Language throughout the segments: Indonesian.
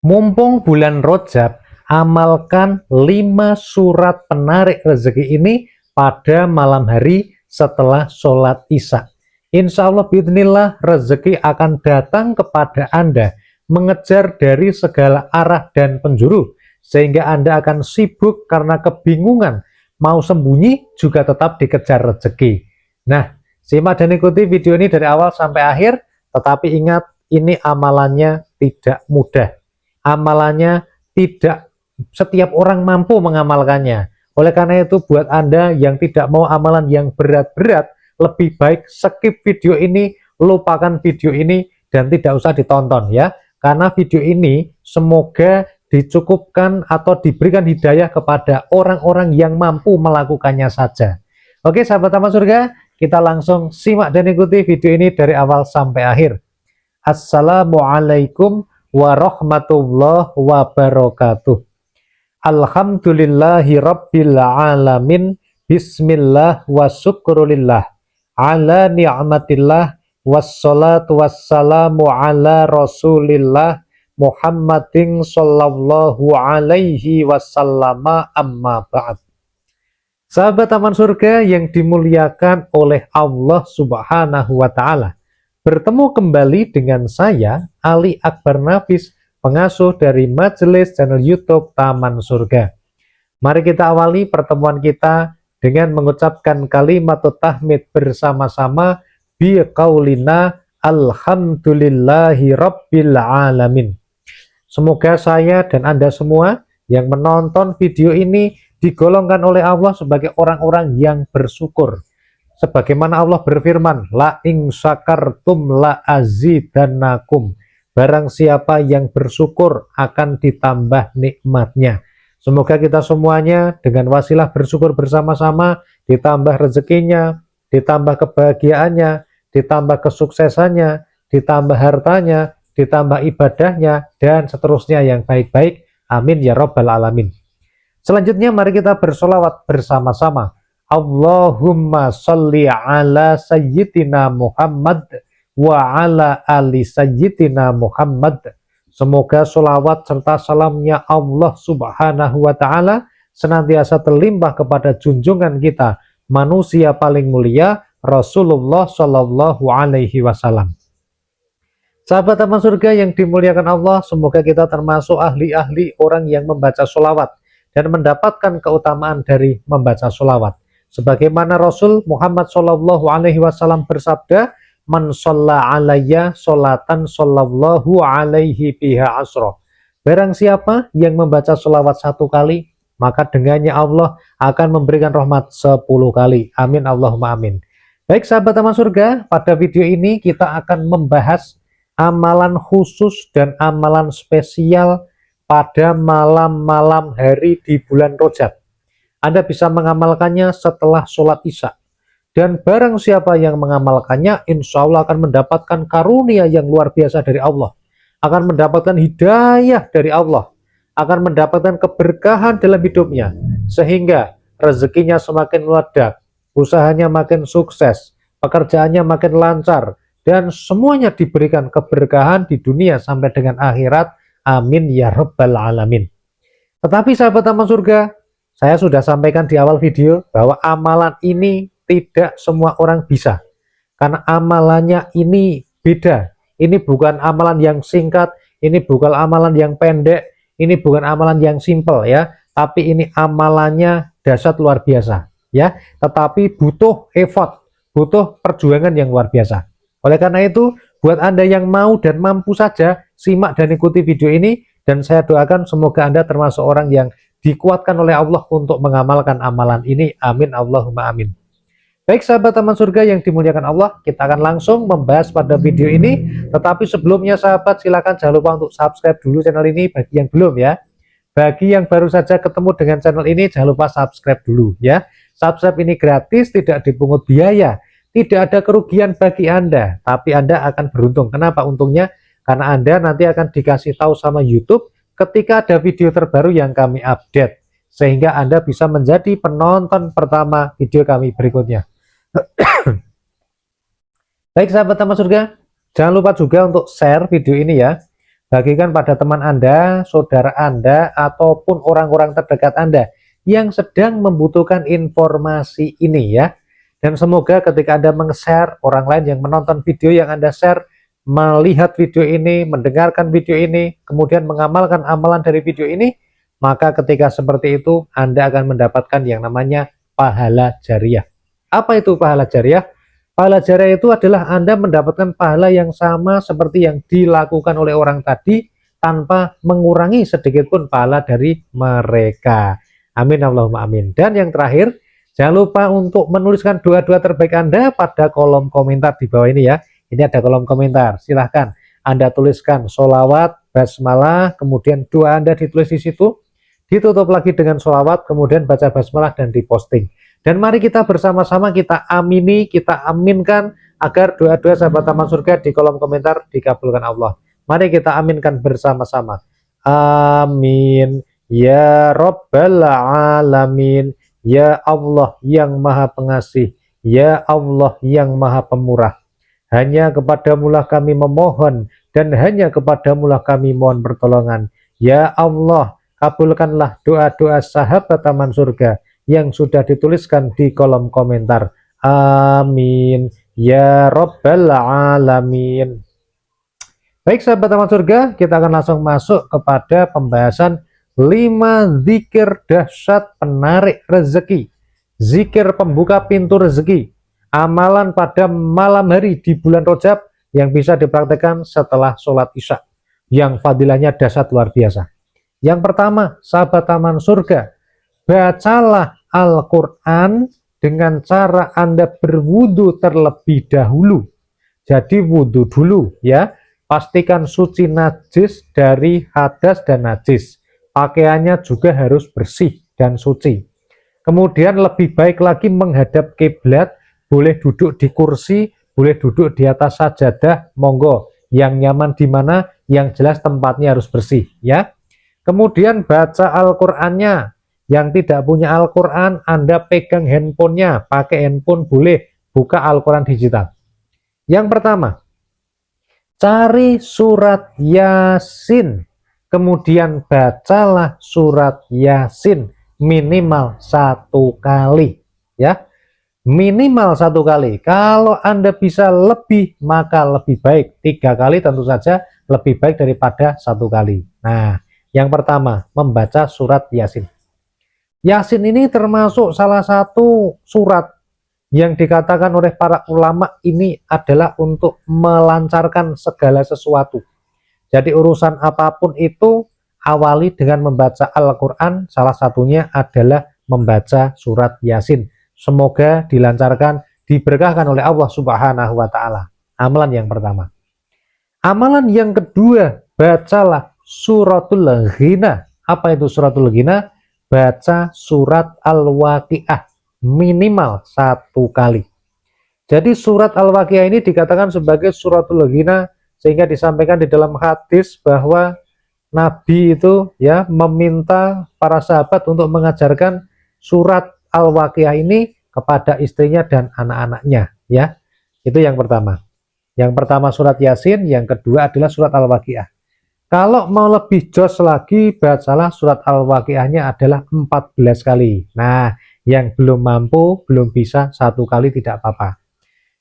Mumpung bulan Rajab, amalkan 5 surat penarik rezeki ini pada malam hari setelah sholat isya. Insya Allah bismillah rezeki akan datang kepada Anda, mengejar dari segala arah dan penjuru, sehingga Anda akan sibuk karena kebingungan, mau sembunyi juga tetap dikejar rezeki. Nah, simak dan ikuti video ini dari awal sampai akhir, tetapi ingat, ini amalannya tidak mudah. Amalannya tidak setiap orang mampu mengamalkannya. Oleh karena itu, buat Anda yang tidak mau amalan yang berat-berat, lebih baik skip video ini, lupakan video ini, dan tidak usah ditonton ya. Karena video ini semoga dicukupkan atau diberikan hidayah kepada orang-orang yang mampu melakukannya saja. Oke sahabat taman surga, kita langsung simak dan ikuti video ini dari awal sampai akhir. Assalamualaikum warahmatullahi wabarakatuh. Alhamdulillahi rabbil alamin. Bismillah wa syukrulillah ala ni'matillah wassalatu wassalamu ala rasulillah Muhammadin sallallahu alaihi wasallama amma ba'd. Sahabat taman surga yang dimuliakan oleh Allah subhanahu wa ta'ala, bertemu kembali dengan saya, Ali Akbar Nafis, pengasuh dari majelis channel YouTube Taman Surga. Mari kita awali pertemuan kita dengan mengucapkan kalimat tahmid bersama-sama biqaulina alhamdulillahi rabbil alamin. Semoga saya dan Anda semua yang menonton video ini digolongkan oleh Allah sebagai orang-orang yang bersyukur. Sebagaimana Allah berfirman, la ing syakartum la azidannakum. Barang siapa yang bersyukur akan ditambah nikmatnya. Semoga kita semuanya dengan wasilah bersyukur bersama-sama, ditambah rezekinya, ditambah kebahagiaannya, ditambah kesuksesannya, ditambah hartanya, ditambah ibadahnya, dan seterusnya yang baik-baik. Amin ya rabbal alamin. Selanjutnya mari kita bersolawat bersama-sama. Allahumma sholli ala sayyidina Muhammad wa ala ali sayyidina Muhammad. Semoga sholawat serta salamnya Allah subhanahu wa ta'ala senantiasa terlimpah kepada junjungan kita, manusia paling mulia, Rasulullah Shallallahu alaihi wasallam. Sahabat taman surga yang dimuliakan Allah, semoga kita termasuk ahli-ahli orang yang membaca sholawat dan mendapatkan keutamaan dari membaca sholawat. Sebagaimana Rasul Muhammad Shallallahu alaihi wasallam bersabda, man shalla alayya sholatan sallallahu alaihi biha asro. Barang siapa yang membaca sholawat 1 kali, maka dengannya Allah akan memberikan rahmat 10 kali. Amin Allahumma amin. Baik sahabat taman surga, pada video ini kita akan membahas amalan khusus dan amalan spesial pada malam-malam hari di bulan Rajab. Anda bisa mengamalkannya setelah sholat isya. Dan barang siapa yang mengamalkannya, insya Allah akan mendapatkan karunia yang luar biasa dari Allah. Akan mendapatkan hidayah dari Allah. Akan mendapatkan keberkahan dalam hidupnya. Sehingga rezekinya semakin meledak. Usahanya makin sukses. Pekerjaannya makin lancar. Dan semuanya diberikan keberkahan di dunia sampai dengan akhirat. Amin ya rabbal alamin. Tetapi sahabat taman surga, saya sudah sampaikan di awal video bahwa amalan ini tidak semua orang bisa. Karena amalannya ini beda. Ini bukan amalan yang singkat, ini bukan amalan yang pendek, ini bukan amalan yang simple ya. Tapi ini amalannya dahsyat luar biasa ya. Tetapi butuh effort, butuh perjuangan yang luar biasa. Oleh karena itu, buat Anda yang mau dan mampu saja, simak dan ikuti video ini. Dan saya doakan semoga Anda termasuk orang yang dikuatkan oleh Allah untuk mengamalkan amalan ini. Amin Allahumma amin. Baik sahabat taman surga yang dimuliakan Allah, kita akan langsung membahas pada video ini. Tetapi sebelumnya sahabat, silakan jangan lupa untuk subscribe dulu channel ini bagi yang belum ya. Bagi yang baru saja ketemu dengan channel ini, jangan lupa subscribe dulu ya. Subscribe ini gratis, tidak dipungut biaya, tidak ada kerugian bagi Anda, tapi Anda akan beruntung. Kenapa untungnya? Karena Anda nanti akan dikasih tahu sama YouTube ketika ada video terbaru yang kami update, sehingga Anda bisa menjadi penonton pertama video kami berikutnya. Baik sahabat taman surga, jangan lupa juga untuk share video ini ya. bagikan pada teman Anda, saudara Anda, ataupun orang-orang terdekat Anda yang sedang membutuhkan informasi ini ya. Dan semoga ketika Anda meng-share, orang lain yang menonton video yang Anda share, melihat video ini, mendengarkan video ini, kemudian mengamalkan amalan dari video ini, maka ketika seperti itu Anda akan mendapatkan yang namanya pahala jariah. Apa itu pahala jariah? Pahala jariah itu adalah Anda mendapatkan pahala yang sama seperti yang dilakukan oleh orang tadi tanpa mengurangi sedikit pun pahala dari mereka. Amin Allahumma amin. Dan yang terakhir, jangan lupa untuk menuliskan doa-doa terbaik Anda pada kolom komentar di bawah ini ya. Ini ada kolom komentar, silahkan Anda tuliskan sholawat, basmalah, kemudian doa Anda ditulis di situ, ditutup lagi dengan sholawat, kemudian baca basmalah dan diposting. Dan mari kita bersama-sama kita amini, kita aminkan agar doa-doa sahabat taman surga di kolom komentar dikabulkan Allah. Mari kita aminkan bersama-sama. Amin. Ya Rabbal Alamin. Ya Allah yang maha pengasih. Ya Allah yang maha pemurah. Hanya kepadamulah kami memohon dan hanya kepadamulah kami mohon pertolongan. Ya Allah, kabulkanlah doa-doa sahabat taman surga yang sudah dituliskan di kolom komentar. Amin. Ya Rabbal Alamin. Baik sahabat taman surga, kita akan langsung masuk kepada pembahasan 5 zikir dahsyat penarik rezeki. Zikir pembuka pintu rezeki. Amalan pada malam hari di bulan Rajab yang bisa dipraktekkan setelah sholat isya. Yang fadilahnya dahsyat luar biasa. Yang pertama, sahabat taman surga, bacalah Al-Quran dengan cara Anda berwudu terlebih dahulu. Jadi wudu dulu ya. Pastikan suci najis dari hadas dan najis. Pakaiannya juga harus bersih dan suci. Kemudian lebih baik lagi menghadap kiblat, boleh duduk di kursi, boleh duduk di atas sajadah, monggo. Yang nyaman di mana, yang jelas tempatnya harus bersih ya. Kemudian baca Al-Qur'annya. Yang tidak punya Al-Quran, Anda pegang handphonenya, pakai handphone boleh, buka Al-Quran digital. Yang pertama, cari surat Yasin, kemudian bacalah surat Yasin minimal 1 kali, ya, minimal 1 kali. Kalau Anda bisa lebih, maka lebih baik 3 kali, tentu saja lebih baik daripada 1 kali. Nah, yang pertama, membaca surat Yasin. Yasin ini termasuk salah satu surat yang dikatakan oleh para ulama ini adalah untuk melancarkan segala sesuatu. Jadi urusan apapun itu awali dengan membaca Al-Quran, salah satunya adalah membaca surat Yasin. Semoga dilancarkan, diberkahkan oleh Allah Subhanahu wa Ta'ala. Amalan yang pertama. Amalan yang kedua, bacalah suratul Ghina. Apa itu suratul Ghina? Baca surat Al-Waqiah minimal 1 kali. Jadi surat Al-Waqiah ini dikatakan sebagai suratul Ghina, sehingga disampaikan di dalam hadis bahwa Nabi itu ya meminta para sahabat untuk mengajarkan surat Al-Waqiah ini kepada istrinya dan anak-anaknya ya. Itu yang pertama. Yang pertama surat Yasin, yang kedua adalah surat Al-Waqiah. Kalau mau lebih jos lagi, bacalah surat Al-Waqiahnya adalah 14 kali. Nah, yang belum mampu, belum bisa 1 kali tidak apa-apa.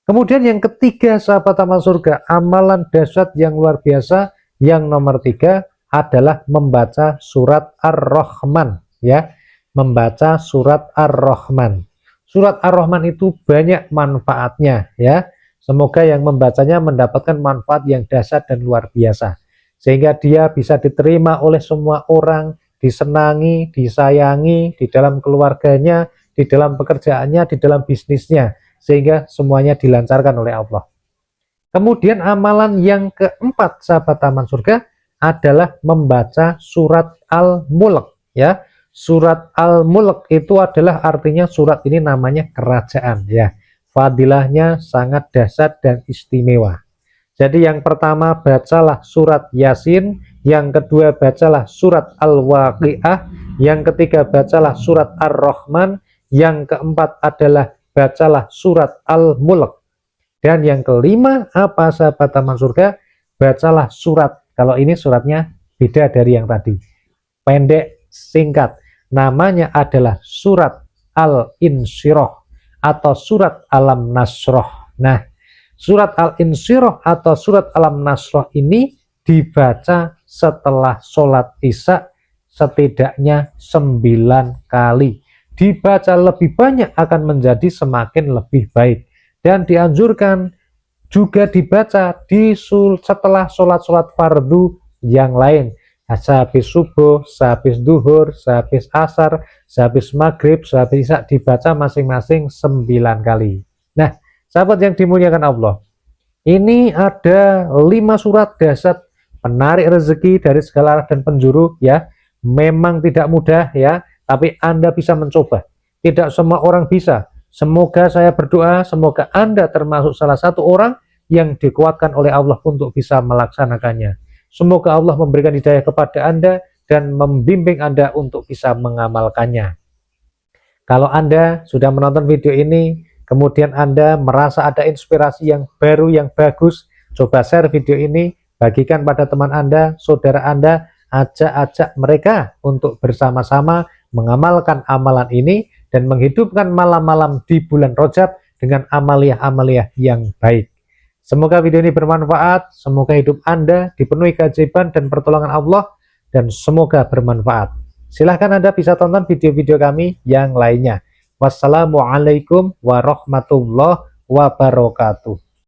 Kemudian yang ketiga, sahabat taman surga, amalan dahsyat yang luar biasa, yang nomor 3 adalah membaca surat Ar-Rahman. Ya, membaca surat Ar-Rahman. Surat Ar-Rahman itu banyak manfaatnya. Ya, semoga yang membacanya mendapatkan manfaat yang dahsyat dan luar biasa, sehingga dia bisa diterima oleh semua orang, disenangi, disayangi di dalam keluarganya, di dalam pekerjaannya, di dalam bisnisnya, sehingga semuanya dilancarkan oleh Allah. Kemudian amalan yang keempat, sahabat taman surga, adalah membaca surat Al-Mulk ya. Surat Al-Mulk itu adalah artinya surat ini namanya kerajaan ya. Fadilahnya sangat dahsyat dan istimewa. Jadi yang pertama bacalah surat Yasin, yang kedua bacalah surat Al-Waqiah, yang ketiga bacalah surat Ar-Rahman, yang keempat adalah bacalah surat Al-Mulk, dan yang kelima apa sahabat taman surga? Bacalah surat Kalau ini suratnya beda dari yang tadi. Pendek, singkat. Namanya adalah surat Al-Insyirah atau surat Alam Nasroh. Nah, surat Al-Insyirah atau surat Alam Nasroh ini dibaca setelah sholat isya setidaknya 9 kali. Dibaca lebih banyak akan menjadi semakin lebih baik. Dan dianjurkan juga dibaca setelah sholat-sholat fardu yang lain. Sehabis subuh, sehabis duhur, sehabis asar, sehabis maghrib, sehabis isya dibaca masing-masing 9 kali. Nah, sahabat yang dimuliakan Allah, ini ada 5 surat dahsyat penarik rezeki dari segala arah dan penjuru ya. Memang tidak mudah ya, tapi Anda bisa mencoba. Tidak semua orang bisa. Semoga saya berdoa, semoga Anda termasuk salah satu orang yang dikuatkan oleh Allah untuk bisa melaksanakannya. Semoga Allah memberikan hidayah kepada Anda dan membimbing Anda untuk bisa mengamalkannya. Kalau Anda sudah menonton video ini, kemudian Anda merasa ada inspirasi yang baru, yang bagus, coba share video ini, bagikan pada teman Anda, saudara Anda, ajak-ajak mereka untuk bersama-sama mengamalkan amalan ini dan menghidupkan malam-malam di bulan Rajab dengan amaliyah-amaliyah yang baik. Semoga video ini bermanfaat, semoga hidup Anda dipenuhi keajaiban dan pertolongan Allah, dan semoga bermanfaat. Silahkan Anda bisa tonton video-video kami yang lainnya. Wassalamualaikum warahmatullahi wabarakatuh.